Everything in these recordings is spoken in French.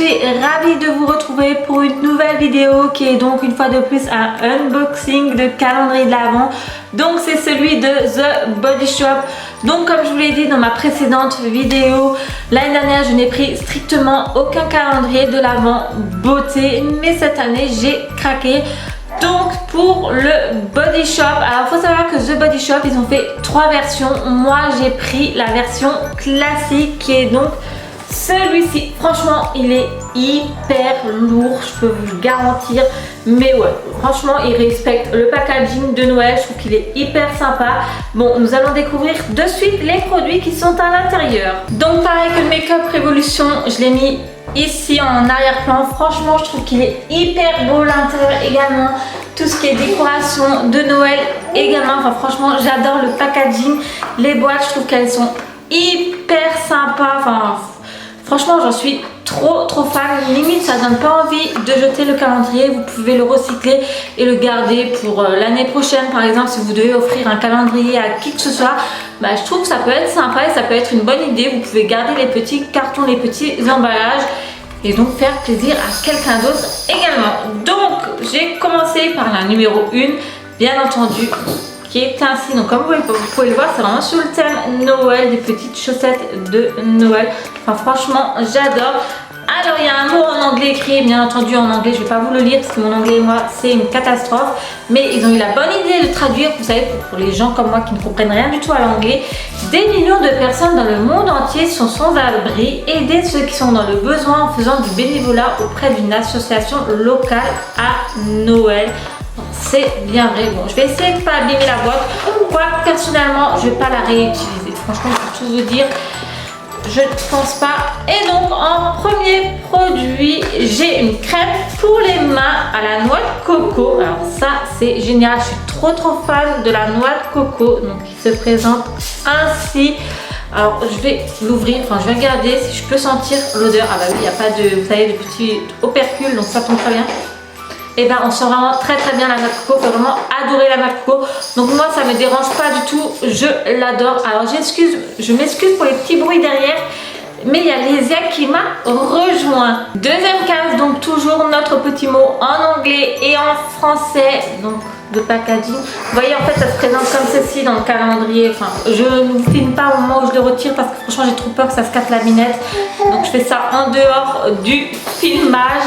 suis ravie de vous retrouver pour une nouvelle vidéo qui est donc une fois de plus un unboxing de calendrier de l'Avent. Donc c'est celui de The Body Shop. Donc comme je vous l'ai dit dans ma précédente vidéo, l'année dernière je n'ai pris strictement aucun calendrier de l'Avent beauté, mais cette année j'ai craqué. Donc pour le Body Shop, alors il faut savoir que The Body Shop ils ont fait 3 versions. Moi j'ai pris la version classique qui est donc celui-ci. Franchement il est hyper lourd, je peux vous le garantir. Mais ouais, franchement il respecte le packaging de Noël, je trouve qu'il est hyper sympa. Bon, nous allons découvrir de suite les produits qui sont à l'intérieur. Donc pareil que le Make-up Révolution, je l'ai mis ici en arrière-plan. Franchement je trouve qu'il est hyper beau, l'intérieur également, tout ce qui est décoration de Noël également. Enfin franchement j'adore le packaging, les boîtes je trouve qu'elles sont hyper sympas. Enfin franchement j'en suis trop fan, limite ça donne pas envie de jeter le calendrier. Vous pouvez le recycler et le garder pour l'année prochaine. Par exemple si vous devez offrir un calendrier à qui que ce soit, bah, je trouve que ça peut être sympa et ça peut être une bonne idée. Vous pouvez garder les petits cartons, les petits emballages et donc faire plaisir à quelqu'un d'autre également. Donc j'ai commencé par la numéro 1 bien entendu, qui est ainsi. Donc comme vous pouvez le voir, c'est vraiment sur le thème Noël, des petites chaussettes de Noël. Enfin franchement j'adore. Alors il y a un mot en anglais écrit, bien entendu en anglais, je ne vais pas vous le lire parce que mon anglais et moi c'est une catastrophe. Mais ils ont eu la bonne idée de traduire, vous savez, pour les gens comme moi qui ne comprennent rien du tout à l'anglais. Des millions de personnes dans le monde entier sont sans abri. Aider ceux qui sont dans le besoin en faisant du bénévolat auprès d'une association locale à Noël. C'est bien vrai. Bon, je vais essayer de ne pas abîmer la boîte. Quoi, personnellement, je ne vais pas la réutiliser. Franchement, pour tout vous dire, je ne pense pas. Et donc, en premier produit, j'ai une crème pour les mains à la noix de coco. Alors ça, c'est génial. Je suis trop fan de la noix de coco. Donc, il se présente ainsi. Alors, je vais l'ouvrir. Enfin, je vais regarder si je peux sentir l'odeur. Ah bah oui, il n'y a pas de, vous savez, de petits opercules. Donc, ça tombe très bien. Et ben on sent vraiment très bien la noix de coco. Faut vraiment adorer la noix de coco. Donc moi ça me dérange pas du tout, je l'adore. Alors je m'excuse pour les petits bruits derrière, mais il y a Lésia qui m'a rejoint. Deuxième case, donc toujours notre petit mot en anglais et en français, donc de packaging. Vous voyez en fait ça se présente comme ceci dans le calendrier. Enfin je ne vous filme pas au moment où je le retire parce que franchement j'ai trop peur que ça se casse la binette. Donc je fais ça en dehors du filmage.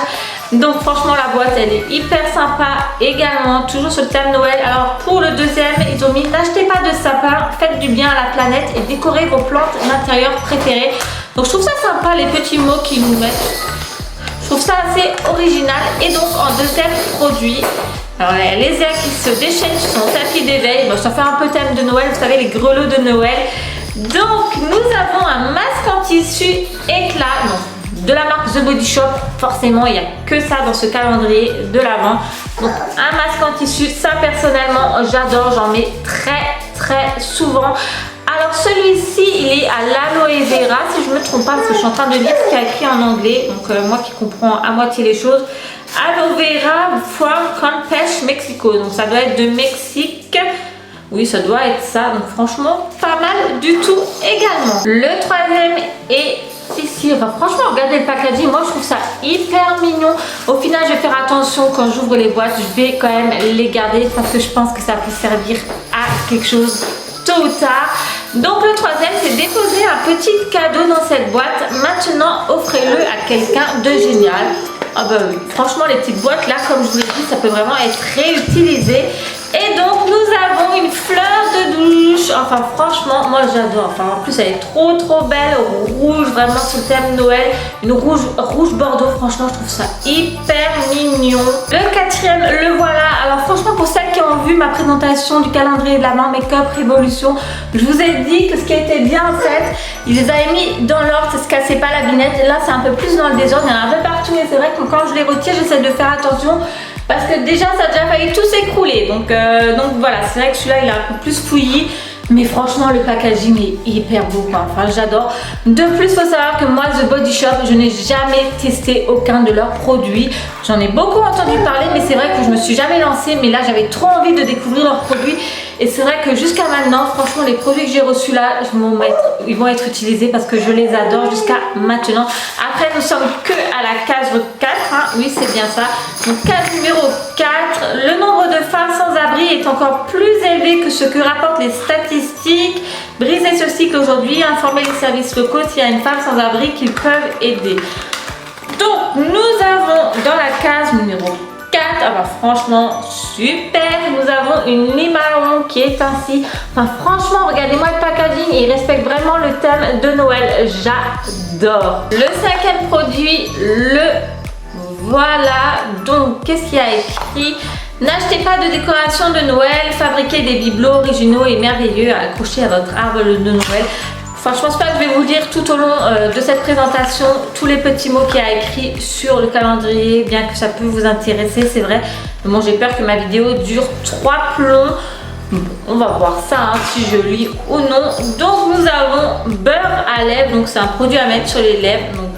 Donc franchement la boîte elle est hyper sympa également, toujours sur le thème Noël. Alors pour le deuxième ils ont mis n'achetez pas de sapin, faites du bien à la planète et décorez vos plantes d'intérieur préférées. Donc je trouve ça sympa les petits mots qu'ils nous mettent, je trouve ça assez original. Et donc en deuxième produit, alors il y a Lésia qui se déchaîne sur son tapis d'éveil. Bon, ça fait un peu thème de Noël, vous savez les grelots de Noël. Donc nous avons un masque en tissu éclat. Donc, de la marque The Body Shop, forcément il n'y a que ça dans ce calendrier de l'Avent. Donc un masque en tissu, ça personnellement j'adore, j'en mets très souvent. Alors celui-ci il est à l'aloe vera si je ne me trompe pas parce que je suis en train de lire ce qu'il y a écrit en anglais. Donc moi qui comprends à moitié les choses. Aloe vera from Campeche, Mexico. Donc ça doit être de Mexique. Oui, ça doit être ça. Donc franchement, pas mal du tout également. Le troisième est ici. Enfin, franchement, regardez le packaging. Moi, je trouve ça hyper mignon. Au final, je vais faire attention quand j'ouvre les boîtes. Je vais quand même les garder parce que je pense que ça peut servir à quelque chose tôt ou tard. Donc le troisième, c'est déposer un petit cadeau dans cette boîte. Maintenant, offrez-le à quelqu'un de génial. Ah bah oui, franchement les petites boîtes là, comme je vous l'ai dit, ça peut vraiment être réutilisé. Et donc nous avons une fleur de douche. Enfin franchement moi j'adore. Enfin en plus elle est trop belle, rouge, vraiment sur le thème Noël. Une rouge bordeaux, franchement je trouve ça hyper mignon. Le quatrième, le voilà. Alors franchement pour celles qui ont vu ma présentation du calendrier de l'Avent Make-up Révolution, je vous ai dit que ce qui était bien fait, ils les avaient mis dans l'ordre, ça se cassait pas la binette. Là c'est un peu plus dans le désordre, il y en a un peu partout et c'est vrai que quand je les retire j'essaie de faire attention parce que déjà ça a déjà failli tout s'écrouler. Donc voilà, c'est vrai que celui-là il est un peu plus fouillis. Mais franchement le packaging est hyper beau quoi. Enfin j'adore. De plus il faut savoir que moi The Body Shop, je n'ai jamais testé aucun de leurs produits. J'en ai beaucoup entendu parler mais c'est vrai que je me suis jamais lancée. Mais là j'avais trop envie de découvrir leurs produits. Et c'est vrai que jusqu'à maintenant, franchement, les produits que j'ai reçus là, ils vont être utilisés parce que je les adore jusqu'à maintenant. Après, nous sommes que à la case 4, hein. Oui, c'est bien ça. Donc, case numéro 4, le nombre de femmes sans abri est encore plus élevé que ce que rapportent les statistiques. Briser ce cycle aujourd'hui, informer les services locaux s'il y a une femme sans abri qu'ils peuvent aider. Donc, nous avons dans la case numéro 4, ah bah franchement super, nous avons une limaron qui est ainsi. Enfin franchement, regardez-moi le packaging, il respecte vraiment le thème de Noël, j'adore. Le 5e produit, voilà. Donc qu'est-ce qu'il y a écrit? N'achetez pas de décoration de Noël, fabriquez des bibelots originaux et merveilleux à accrocher à votre arbre de Noël. Enfin, je pense pas que je vais vous dire tout au long de cette présentation tous les petits mots qu'il y a écrit sur le calendrier, bien que ça peut vous intéresser, c'est vrai. Mais bon, j'ai peur que ma vidéo dure 3 plombs. Bon, on va voir ça, hein, si je lis ou non. Donc, nous avons beurre à lèvres, donc c'est un produit à mettre sur les lèvres, donc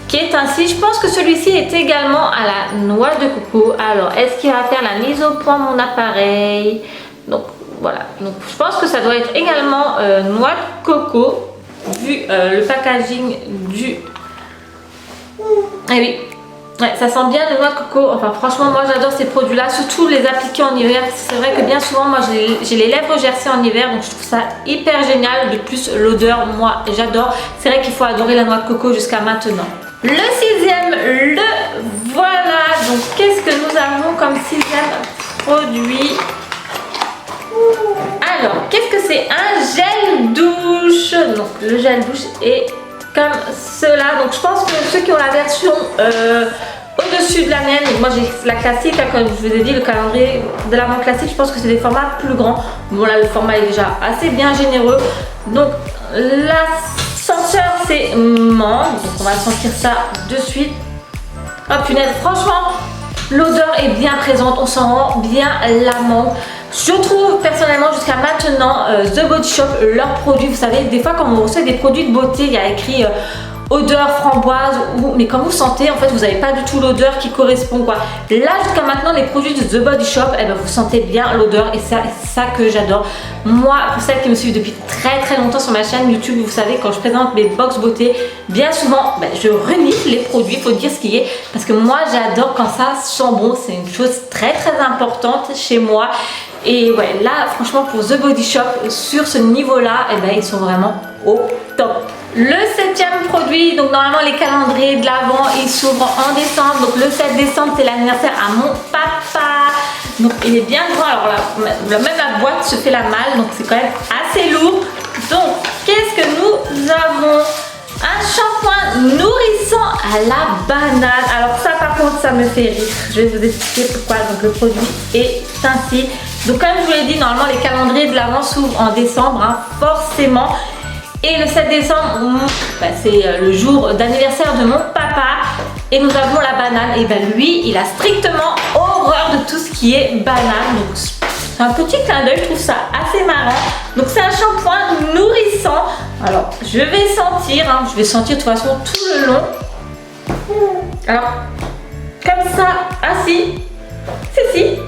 qui est ainsi. Je pense que celui-ci est également à la noix de coco. Alors, est-ce qu'il va faire la mise au point mon appareil? Donc, voilà, donc je pense que ça doit être également noix de coco, vu le packaging du... Eh oui, ouais, ça sent bien le noix de coco. Enfin franchement, moi j'adore ces produits-là, surtout les appliquer en hiver. C'est vrai que bien souvent, moi j'ai les lèvres gercées en hiver, donc je trouve ça hyper génial. De plus, l'odeur, moi j'adore. C'est vrai qu'il faut adorer la noix de coco jusqu'à maintenant. Le 6e, voilà. Donc qu'est-ce que nous avons comme 6e produit? Alors, qu'est-ce que c'est? Un gel douche. Donc, le gel douche est comme cela. Donc, je pense que ceux qui ont la version au-dessus de la mienne, moi j'ai la classique, hein, comme je vous ai dit, le calendrier de l'avant classique, je pense que c'est des formats plus grands. Bon, là, le format est déjà assez bien généreux. Donc, la senteur, c'est menthe. Donc, on va sentir ça de suite. Oh punaise, franchement, l'odeur est bien présente. On sent bien la menthe. Je trouve personnellement jusqu'à maintenant The Body Shop, leurs produits, vous savez, des fois quand on reçoit des produits de beauté, il y a écrit odeur framboise, mais quand vous sentez, en fait, vous n'avez pas du tout l'odeur qui correspond, quoi. Là, jusqu'à maintenant, les produits de The Body Shop, eh ben, vous sentez bien l'odeur et c'est ça que j'adore. Moi, pour celles qui me suivent depuis très longtemps sur ma chaîne YouTube, vous savez, quand je présente mes box beauté, bien souvent, ben, je renifle les produits, il faut dire ce qui est, parce que moi, j'adore quand ça sent bon, c'est une chose très importante chez moi. Et ouais, là, franchement, pour The Body Shop, sur ce niveau-là, eh ben, ils sont vraiment au top. Le 7e produit, donc normalement les calendriers de l'Avent, ils s'ouvrent en décembre. Donc le 7 décembre, c'est l'anniversaire à mon papa. Donc il est bien grand. Alors là, même la boîte se fait la malle, donc c'est quand même assez lourd. Donc, qu'est-ce que nous avons? Un shampoing nourrissant à la banane. Alors ça, par contre, ça me fait rire. Je vais vous expliquer pourquoi. Donc le produit est ainsi. Donc comme je vous l'ai dit, normalement les calendriers de l'Avent s'ouvrent en décembre, hein, forcément. Et le 7 décembre, bah, c'est le jour d'anniversaire de mon papa. Et nous avons la banane. Et ben lui, il a strictement horreur de tout ce qui est banane. Donc c'est un petit clin d'œil, je trouve ça assez marrant. Donc c'est un shampoing nourrissant. Alors je vais sentir, hein, je vais sentir de toute façon tout le long. Alors comme ça, ainsi, si.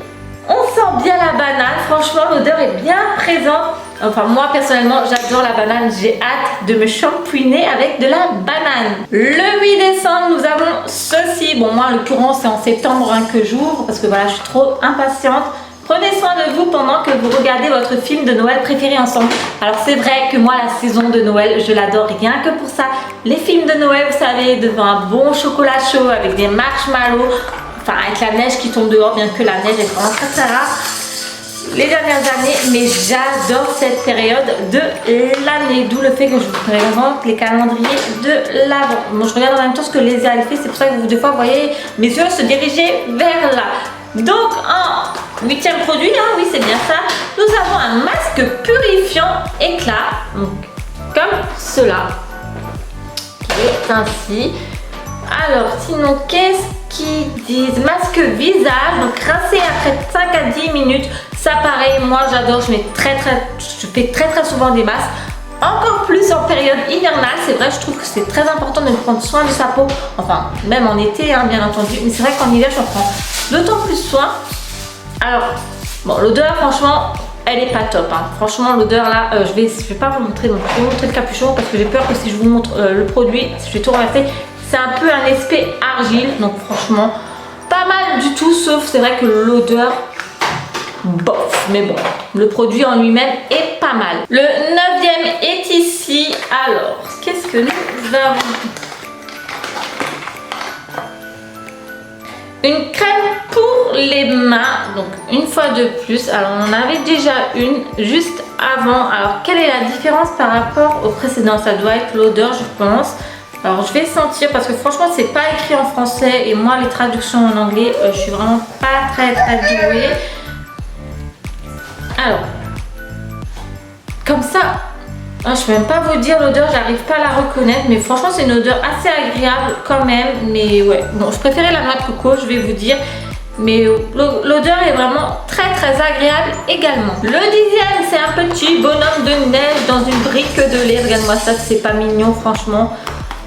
On sent bien la banane, franchement l'odeur est bien présente. Enfin moi personnellement j'adore la banane, j'ai hâte de me shampouiner avec de la banane. Le 8 décembre nous avons ceci. Bon moi en l'occurrence c'est en septembre hein, que j'ouvre parce que voilà je suis trop impatiente. Prenez soin de vous pendant que vous regardez votre film de Noël préféré ensemble. Alors c'est vrai que moi la saison de Noël je l'adore rien que pour ça. Les films de Noël vous savez devant un bon chocolat chaud avec des marshmallows. Enfin avec la neige qui tombe dehors, bien que la neige est vraiment très rare les dernières années, mais j'adore cette période de l'année, d'où le fait que je vous présente les calendriers de l'Avent. Bon, je regarde en même temps ce que Lésia a fait, c'est pour ça que vous des fois vous voyez mes yeux se diriger vers là. Donc en 8e produit, hein, oui c'est bien ça, nous avons un masque purifiant éclat, donc comme cela, qui est ainsi. Alors sinon qu'est-ce qu'ils disent? Masque visage, donc rincé après 5 à 10 minutes. Ça pareil, moi j'adore, je fais très souvent des masques. Encore plus en période hivernale, c'est vrai, je trouve que c'est très important de prendre soin de sa peau. Enfin, même en été, hein, bien entendu. Mais c'est vrai qu'en hiver, j'en prends d'autant plus soin. Alors, bon, l'odeur, franchement, elle est pas top. Hein. Franchement, l'odeur là, je vais pas vous montrer, donc je vais vous montrer le capuchon parce que j'ai peur que si je vous montre le produit, je vais tout renverser. C'est un peu un aspect argile, donc franchement, pas mal du tout, sauf c'est vrai que l'odeur, bof. Mais bon, le produit en lui-même est pas mal. Le 9e est ici. Alors, qu'est-ce que nous avons? Une crème pour les mains, donc une fois de plus. Alors on en avait déjà une juste avant. Alors quelle est la différence par rapport au précédent? Ça doit être l'odeur, je pense. Alors je vais sentir parce que franchement c'est pas écrit en français et moi les traductions en anglais je suis vraiment pas très douée. Alors comme ça, je ne peux même pas vous dire l'odeur, j'arrive pas à la reconnaître, mais franchement c'est une odeur assez agréable quand même. Mais ouais, bon, je préférais la noix de coco, je vais vous dire, mais l'odeur est vraiment très agréable également. Le 10e, c'est un petit bonhomme de neige dans une brique de lait. Regarde-moi ça, c'est pas mignon franchement.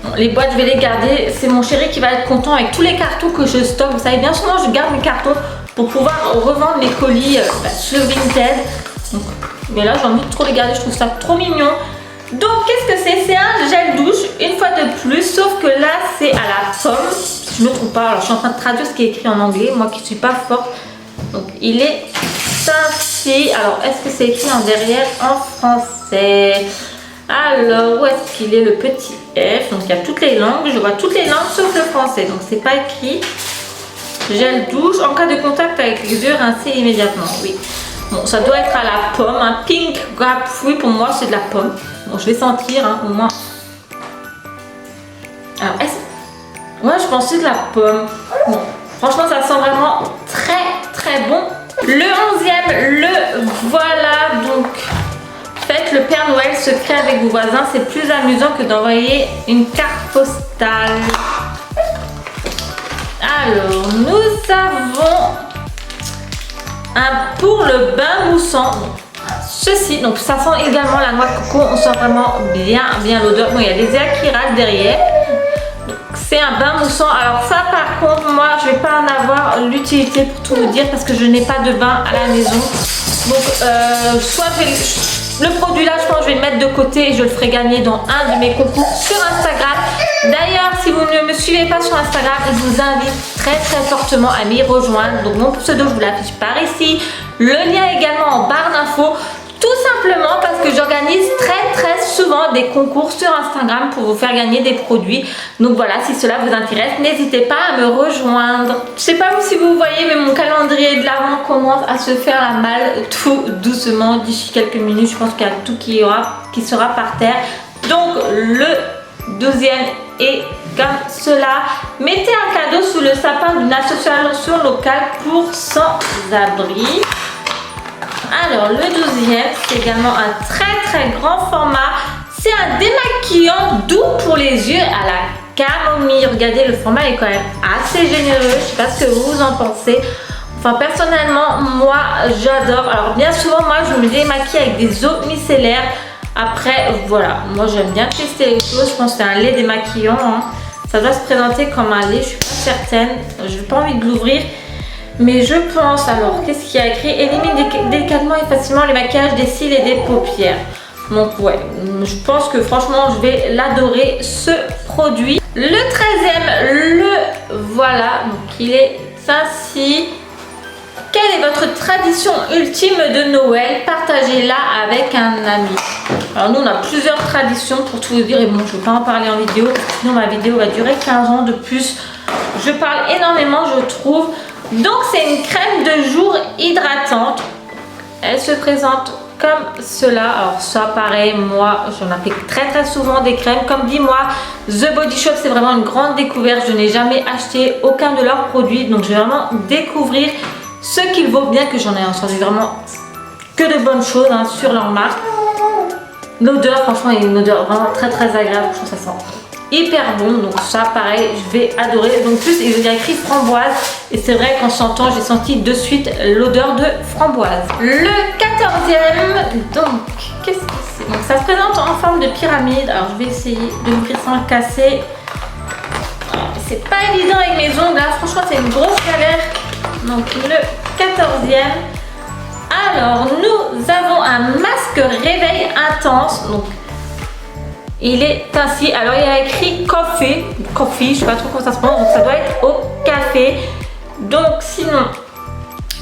Bon, les boîtes, je vais les garder. C'est mon chéri qui va être content avec tous les cartons que je stocke. Vous savez, bien souvent je garde mes cartons pour pouvoir revendre mes colis sur Vinted. Donc, mais là j'ai envie de trop les garder, je trouve ça trop mignon. Donc qu'est-ce que c'est? C'est un gel douche une fois de plus, sauf que là c'est à la pomme, si je ne me trompe pas. Alors je suis en train de traduire ce qui est écrit en anglais, moi qui ne suis pas forte. Donc il est ainsi. Alors est-ce que c'est écrit en derrière en français? Alors où est-ce qu'il est le petit F? Donc il y a toutes les langues, je vois toutes les langues sauf le français, donc c'est pas écrit. Gel douche en cas de contact avec les yeux, rincer immédiatement, oui. Bon, ça doit être à la pomme, un pink grapefruit, pour moi c'est de la pomme. Bon, je vais sentir hein, au moins. Alors, ouais, je pensais de la pomme. Bon, franchement, ça sent vraiment très bon. Le 11e, le voilà. Donc, faites le Père Noël secret avec vos voisins. C'est plus amusant que d'envoyer une carte postale. Alors, nous avons pour le bain moussant. Ceci, donc ça sent également la noix de coco, on sent vraiment bien l'odeur. Bon, il y a des airs qui râlent derrière. C'est un bain moussant. Alors ça par contre, moi je vais pas en avoir l'utilité pour tout vous dire parce que je n'ai pas de bain à la maison. Donc soit le produit là, je pense que je vais le mettre de côté et je le ferai gagner dans un de mes concours sur Instagram. D'ailleurs, si vous ne me suivez pas sur Instagram, je vous invite très fortement à m'y rejoindre. Donc mon pseudo, je vous l'affiche par ici. Le lien également en barre d'infos. Tout simplement parce que j'organise très souvent des concours sur Instagram pour vous faire gagner des produits. Donc voilà, si cela vous intéresse, n'hésitez pas à me rejoindre. Je sais pas si vous voyez, mais mon calendrier de l'Avent commence à se faire la malle tout doucement. D'ici quelques minutes, je pense qu'il y a tout qui sera par terre. Donc le 12e est comme cela. Mettez un cadeau sous le sapin d'une association locale pour sans-abri. Alors le 12e, c'est également un très grand format. C'est un démaquillant doux pour les yeux à la camomille. Regardez, le format est quand même assez généreux. Je sais pas ce que vous en pensez. Enfin personnellement, moi j'adore. Alors bien souvent, moi je me démaquille avec des eaux micellaires. Après voilà, moi j'aime bien tester les choses. Je pense que c'est un lait démaquillant. Hein. Ça doit se présenter comme un lait, je suis pas certaine. Je n'ai pas envie de l'ouvrir. Mais je pense, alors, qu'est-ce qu'il y a écrit? Élimine délicatement et facilement les maquillages des cils et des paupières. Donc ouais, je pense que franchement, je vais l'adorer, ce produit. Le 13e, le voilà. Donc il est ainsi. Quelle est votre tradition ultime de Noël? Partagez-la avec un ami. Alors nous, on a plusieurs traditions pour tout vous dire. Et bon, je ne vais pas en parler en vidéo, sinon ma vidéo va durer 15 ans de plus. Je parle énormément, je trouve. Donc c'est une crème de jour hydratante. Elle se présente comme cela. Alors ça pareil, moi j'en applique très souvent des crèmes. Comme dit moi, The Body Shop c'est vraiment une grande découverte. Je n'ai jamais acheté aucun de leurs produits. Donc je vais vraiment découvrir ce qu'il vaut, bien que j'en ai entendu vraiment que de bonnes choses hein, sur leur marque. L'odeur franchement est une odeur vraiment très agréable. Je trouve ça sent hyper bon, donc ça pareil je vais adorer. Donc plus il y a écrit framboise et c'est vrai qu'en sentant j'ai senti de suite l'odeur de framboise. Le 14e, donc qu'est-ce que c'est? Donc ça se présente en forme de pyramide. Alors je vais essayer de m'ouvrir sans casser. C'est pas évident avec mes ongles là, franchement c'est une grosse galère. Donc le 14e, Alors, nous avons un masque réveil intense. Donc, il est ainsi. Alors, il y a écrit coffee, je sais pas trop comment ça se prononce. Donc, ça doit être au café. Donc, sinon,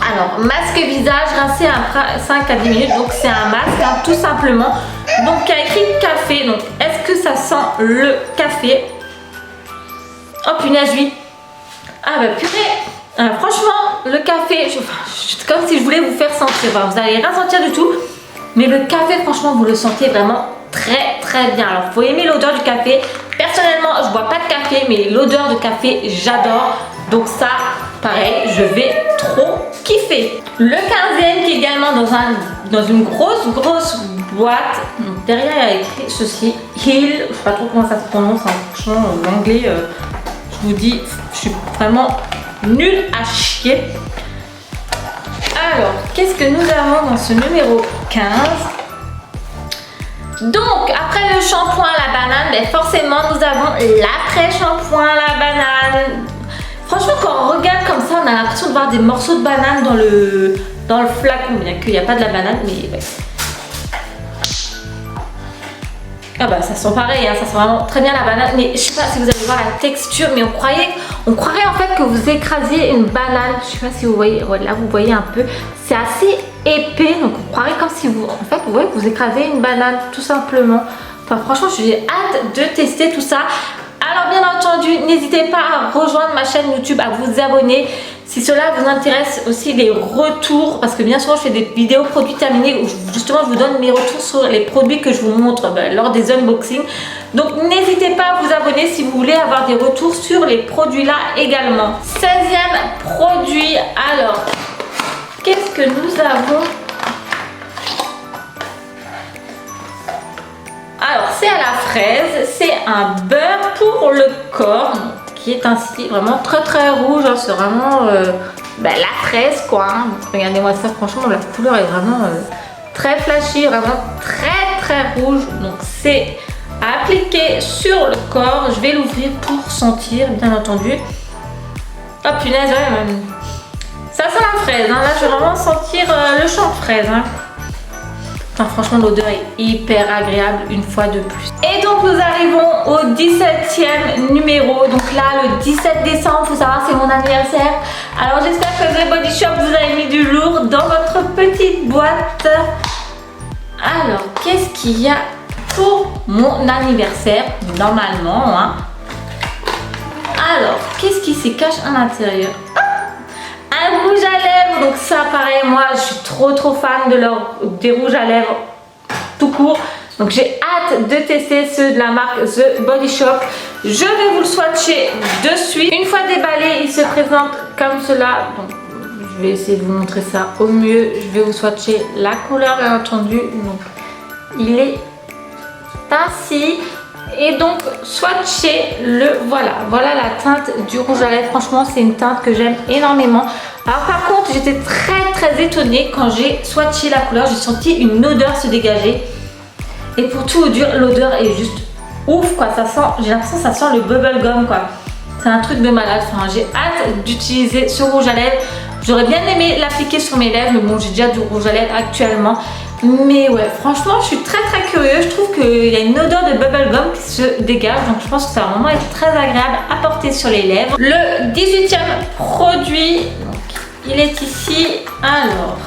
alors, masque visage rincé après 5 à 10 minutes. Donc, c'est un masque, hein, tout simplement. Donc, il y a écrit café. Donc, est-ce que ça sent le café? Oh, punaise, oui. Ah, bah, purée. Franchement, le café, c'est comme si je voulais vous faire sentir. Enfin, vous n'allez rien sentir du tout. Mais le café, franchement, vous le sentez vraiment très, très bien. Alors, il faut aimer l'odeur du café. Personnellement, je ne bois pas de café, mais l'odeur de café, j'adore. Donc ça, pareil, je vais trop kiffer. Le 15e qui est également dans une grosse boîte. Donc, derrière, il y a écrit ceci. Heal. Je ne sais pas trop comment ça se prononce. Hein. Franchement, l'anglais, je vous dis, je suis vraiment nulle à chier. Alors, qu'est-ce que nous avons dans ce numéro 15? Donc, après le shampoing à la banane, ben forcément, nous avons l'après-shampoing à la banane. Franchement, quand on regarde comme ça, on a l'impression de voir des morceaux de banane dans le flacon. Bien qu'il n'y a pas de la banane, mais ouais. Ah bah ça sent pareil, hein, ça sent vraiment très bien la banane. Mais je sais pas si vous allez voir la texture, mais on croirait en fait que vous écrasiez une banane. Je sais pas si vous voyez, ouais, là vous voyez un peu. C'est assez épais, donc on croirait comme si vous, en fait, vous écrasez une banane tout simplement. Enfin franchement, j'ai hâte de tester tout ça. Alors bien entendu, n'hésitez pas à rejoindre ma chaîne YouTube, à vous abonner. Si cela vous intéresse aussi les retours, parce que bien souvent je fais des vidéos produits terminés où justement je vous donne mes retours sur les produits que je vous montre lors des unboxings. Donc n'hésitez pas à vous abonner si vous voulez avoir des retours sur les produits là également. 16e produit, alors qu'est-ce que nous avons? Alors c'est à la fraise, c'est un beurre pour le corps qui est ainsi vraiment très rouge, hein, c'est vraiment la fraise quoi. Hein. Regardez-moi ça, franchement la couleur est vraiment très flashy, vraiment très rouge. Donc c'est à appliquer sur le corps. Je vais l'ouvrir pour sentir bien entendu. Oh punaise, ouais, ça sent la fraise, hein. Là je vais vraiment sentir le champ de fraise. Hein. Enfin, franchement, l'odeur est hyper agréable une fois de plus. Et donc, nous arrivons au 17e numéro. Donc là, le 17 décembre, il faut savoir, c'est mon anniversaire. Alors, j'espère que The Body Shop vous a mis du lourd dans votre petite boîte. Alors, qu'est-ce qu'il y a pour mon anniversaire, normalement, hein? Alors, qu'est-ce qui se cache à l'intérieur? Un rouge à lèvres, donc ça pareil, moi je suis trop fan des rouges à lèvres tout court, donc j'ai hâte de tester ceux de la marque The Body Shop. Je vais vous le swatcher de suite. Une fois déballé, il se présente comme cela, donc je vais essayer de vous montrer ça au mieux. Je vais vous swatcher la couleur bien entendu, donc il est ainsi. Et donc swatchez-le, voilà la teinte du rouge à lèvres. Franchement c'est une teinte que j'aime énormément. Alors par contre j'étais très étonnée quand j'ai swatché la couleur, j'ai senti une odeur se dégager. Et pour tout vous dire, l'odeur est juste ouf quoi, ça sent, j'ai l'impression que ça sent le bubblegum quoi. C'est un truc de malade, enfin, j'ai hâte d'utiliser ce rouge à lèvres. J'aurais bien aimé l'appliquer sur mes lèvres, mais bon j'ai déjà du rouge à lèvres actuellement. Mais ouais, franchement, je suis très curieuse. Je trouve qu'il y a une odeur de bubblegum qui se dégage. Donc, je pense que ça va vraiment être très agréable à porter sur les lèvres. Le 18e produit, donc, il est ici. Alors,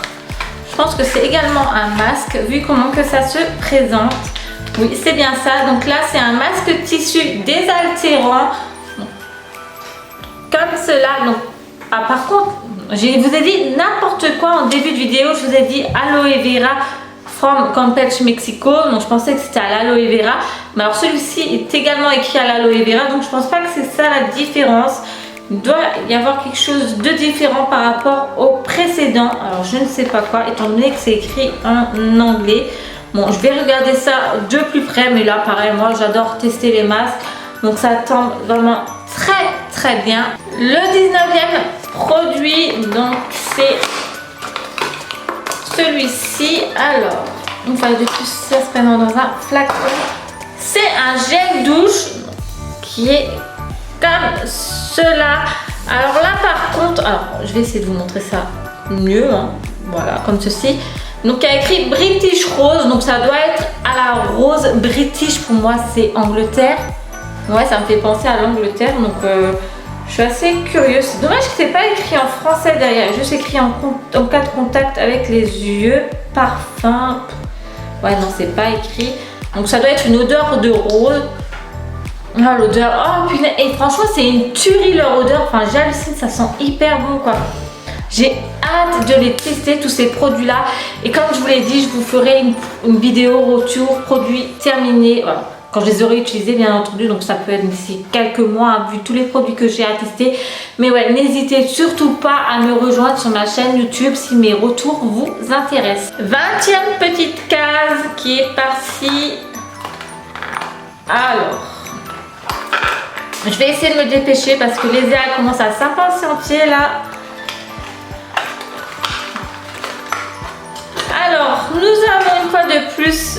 je pense que c'est également un masque, vu comment que ça se présente. Oui, c'est bien ça. Donc là, c'est un masque tissu désaltérant. Comme cela. Donc, ah, par contre, je vous ai dit n'importe quoi en début de vidéo. Je vous ai dit aloe vera from Campeche, Mexico. Donc je pensais que c'était à l'aloe vera. Mais alors celui-ci est également écrit à l'aloe vera. Donc je pense pas que c'est ça la différence. Il doit y avoir quelque chose de différent par rapport au précédent. Alors je ne sais pas quoi, étant donné que c'est écrit en anglais. Bon, je vais regarder ça de plus près. Mais là, pareil, moi j'adore tester les masques. Donc ça tombe vraiment très bien. Le 19e produit, donc c'est celui-ci. Alors, une fois de plus, ça se présente dans un flacon. C'est un gel douche qui est comme cela. Alors là par contre, alors je vais essayer de vous montrer ça mieux. Hein. voilà, comme ceci. Donc il y a écrit British Rose, donc ça doit être à la rose British, pour moi c'est Angleterre. Ouais, ça me fait penser à l'Angleterre, donc je suis assez curieuse. C'est dommage que c'est pas écrit en français derrière, juste écrit en cas de contact avec les yeux, parfum. Ouais, non, c'est pas écrit. Donc ça doit être une odeur de rose. Ah, l'odeur, oh punaise, et franchement c'est une tuerie leur odeur, enfin j'hallucine, ça sent hyper bon quoi. J'ai hâte de les tester tous ces produits là, et comme je vous l'ai dit, je vous ferai une vidéo retour produits terminés, voilà. Quand je les aurai utilisés bien entendu, donc ça peut être d'ici quelques mois hein, vu tous les produits que j'ai à tester. Mais ouais, n'hésitez surtout pas à me rejoindre sur ma chaîne YouTube si mes retours vous intéressent. 20e petite case qui est par-ci. Alors, je vais essayer de me dépêcher parce que les airs commencent à s'impatienter là. Alors, nous avons une fois de plus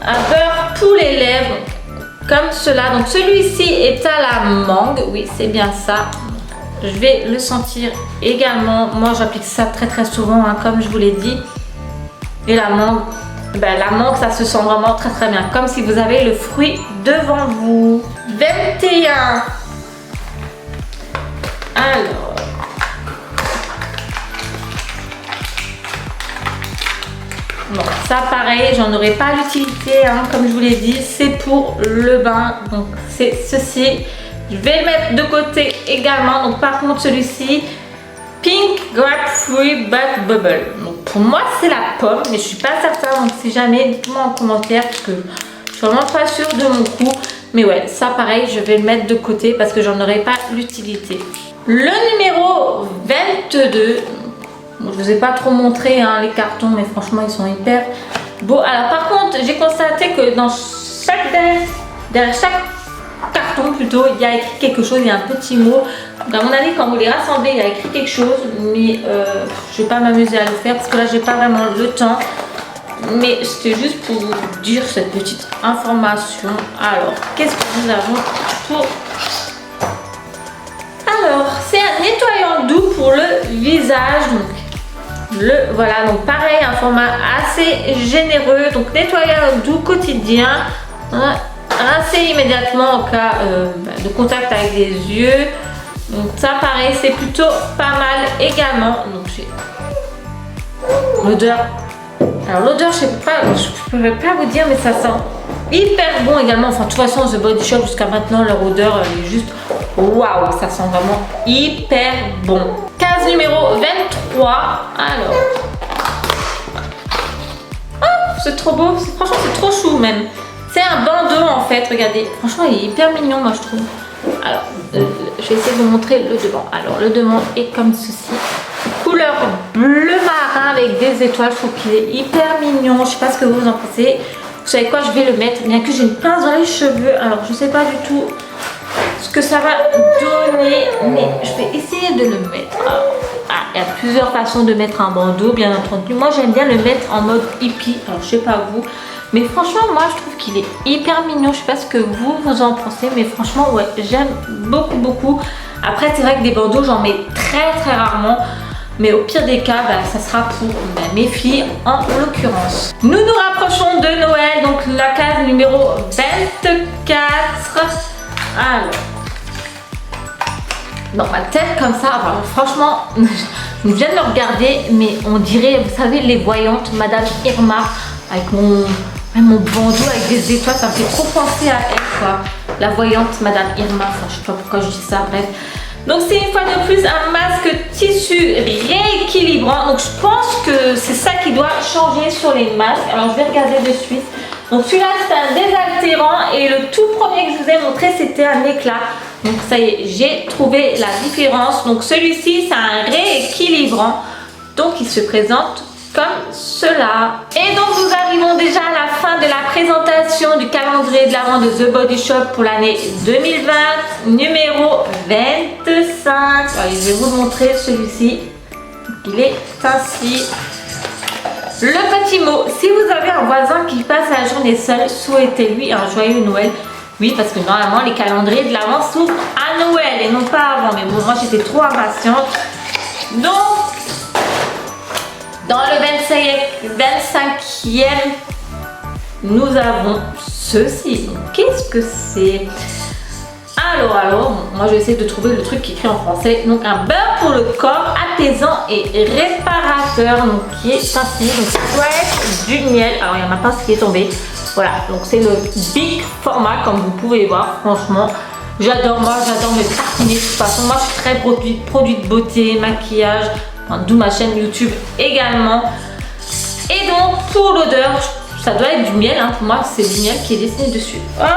un beurre pour les lèvres comme cela. Donc celui-ci est à la mangue, oui c'est bien ça. Je vais le sentir également. Moi j'applique ça très souvent hein, comme je vous l'ai dit. Et la mangue, ben, la mangue ça se sent vraiment très bien, comme si vous avez le fruit devant vous. 21. Alors, bon, ça pareil, j'en aurai pas l'utilité, hein, comme je vous l'ai dit, c'est pour le bain. Donc c'est ceci. Je vais le mettre de côté également. Donc par contre celui-ci, Pink Grapefruit Bath Bubble. Donc pour moi c'est la pomme, mais je suis pas certaine. Donc si jamais, dites-moi en commentaire parce que je suis vraiment pas sûre de mon coup. Mais ouais, ça pareil, je vais le mettre de côté parce que j'en aurai pas l'utilité. Le numéro 22. Je vous ai pas trop montré hein, les cartons, mais franchement ils sont hyper beaux. Alors par contre j'ai constaté que dans derrière chaque carton plutôt, il y a écrit quelque chose, il y a un petit mot. Donc à mon avis quand vous les rassemblez il y a écrit quelque chose, mais je vais pas m'amuser à le faire parce que là j'ai pas vraiment le temps. Mais c'était juste pour vous dire cette petite information. Alors qu'est-ce que nous avons pour... Alors c'est un nettoyant doux pour le visage. Donc voilà, donc pareil, un format assez généreux, donc nettoyant doux quotidien, hein, rincer immédiatement en cas de contact avec les yeux. Donc ça pareil, c'est plutôt pas mal également. Donc j'ai l'odeur. Alors l'odeur, je pourrais pas vous dire, mais ça sent hyper bon également. Enfin de toute façon The Body Shop jusqu'à maintenant leur odeur elle est juste waouh, ça sent vraiment hyper bon. Case numéro 23. Alors oh, c'est trop beau, franchement c'est trop chou même. C'est un bandeau en fait, regardez, franchement il est hyper mignon moi je trouve. Alors je vais essayer de vous montrer le devant. Alors le devant est comme ceci, couleur bleu marin avec des étoiles. Je trouve qu'il est hyper mignon, je sais pas ce que vous en pensez. Vous savez quoi, je vais le mettre, bien que j'ai une pince dans les cheveux, alors je sais pas du tout ce que ça va donner, mais je vais essayer de le mettre. Ah, il y a plusieurs façons de mettre un bandeau, bien entendu. Moi j'aime bien le mettre en mode hippie, alors je sais pas vous, mais franchement moi je trouve qu'il est hyper mignon. Je sais pas ce que vous en pensez, mais franchement ouais, j'aime beaucoup. Après c'est vrai que des bandeaux j'en mets très rarement, mais au pire des cas ça sera pour mes filles en l'occurrence. Nous nous rapprochons de Noël, donc la case numéro 24. Alors dans ma tête comme ça, enfin, franchement je viens de me regarder, mais on dirait, vous savez, les voyantes Madame Irma avec mon bandeau avec des étoiles, ça me fait trop penser à elle quoi, la voyante Madame Irma. Enfin je sais pas pourquoi je dis ça, bref. Donc c'est une fois de plus un masque tissu rééquilibrant. Donc je pense que c'est ça qui doit changer sur les masques. Alors je vais regarder de suite. Donc celui-là c'est un désaltérant et le tout premier que je vous ai montré c'était un éclat. Donc ça y est, j'ai trouvé la différence. Donc celui-ci c'est un rééquilibrant. Donc il se présente comme cela. Et donc nous arrivons déjà à la fin de la présentation du calendrier de l'Avent de The Body Shop pour l'année 2020, numéro 25. Allez, je vais vous montrer celui-ci. Il est ainsi. Le petit mot, si vous avez un voisin qui passe la journée seul, souhaitez-lui un joyeux Noël. Oui, parce que normalement les calendriers de l'Avent s'ouvrent à Noël et non pas avant. Mais bon, moi j'étais trop impatiente. Donc Dans le 25e, nous avons ceci. Qu'est-ce que c'est? Alors, moi je vais essayer de trouver le truc qui est écrit en français. Donc un beurre pour le corps, apaisant et réparateur. Donc qui est ainsi. Donc ça doit être du miel. Alors il y en a pas ce qui est tombé. Voilà, donc c'est le big format comme vous pouvez voir. Franchement, j'adore. Moi j'adore me tartiner de toute façon. Moi je suis très produit de beauté, maquillage. Enfin, d'où ma chaîne YouTube également. Et donc pour l'odeur, ça doit être du miel. Hein. Pour moi c'est du miel qui est dessiné dessus. Hop.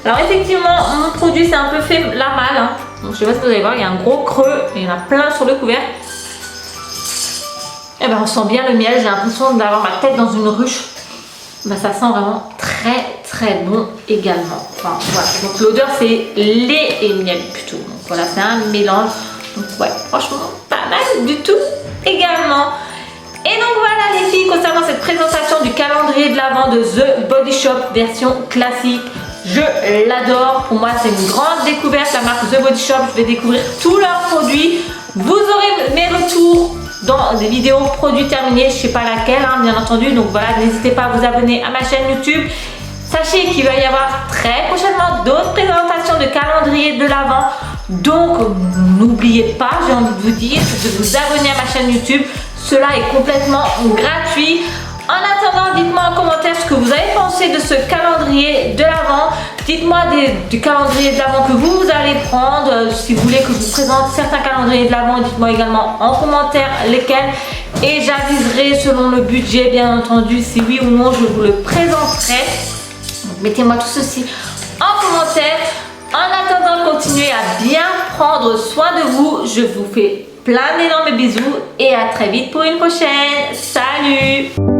Alors effectivement, mon produit c'est un peu fait la malle. Hein. Donc je sais pas si vous allez voir, il y a un gros creux et il y en a plein sur le couvercle. Et ben on sent bien le miel, j'ai l'impression d'avoir ma tête dans une ruche. Ben, ça sent vraiment très bon également. Enfin, voilà. Donc l'odeur c'est lait et miel plutôt. Donc voilà, c'est un mélange. Donc ouais, franchement pas mal du tout également. Et donc voilà les filles, concernant cette présentation du calendrier de l'Avent de The Body Shop version classique. Je l'adore, pour moi c'est une grande découverte, la marque The Body Shop. Je vais découvrir tous leurs produits. Vous aurez mes retours dans des vidéos produits terminés, je ne sais pas laquelle hein, bien entendu. Donc voilà, n'hésitez pas à vous abonner à ma chaîne YouTube. Sachez qu'il va y avoir très prochainement d'autres présentations de calendrier de l'Avent. Donc n'oubliez pas, j'ai envie de vous dire, de vous abonner à ma chaîne YouTube. Cela est complètement gratuit. En attendant, dites-moi en commentaire ce que vous avez pensé de ce calendrier de l'Avent. Dites-moi du calendrier de l'Avent que vous allez prendre. Si vous voulez que je vous présente certains calendriers de l'Avent, dites-moi également en commentaire lesquels. Et j'aviserai selon le budget, bien entendu, si oui ou non je vous le présenterai. Donc mettez-moi tout ceci en commentaire. En attendant, continuez à bien prendre soin de vous. Je vous fais plein d'énormes bisous et à très vite pour une prochaine. Salut!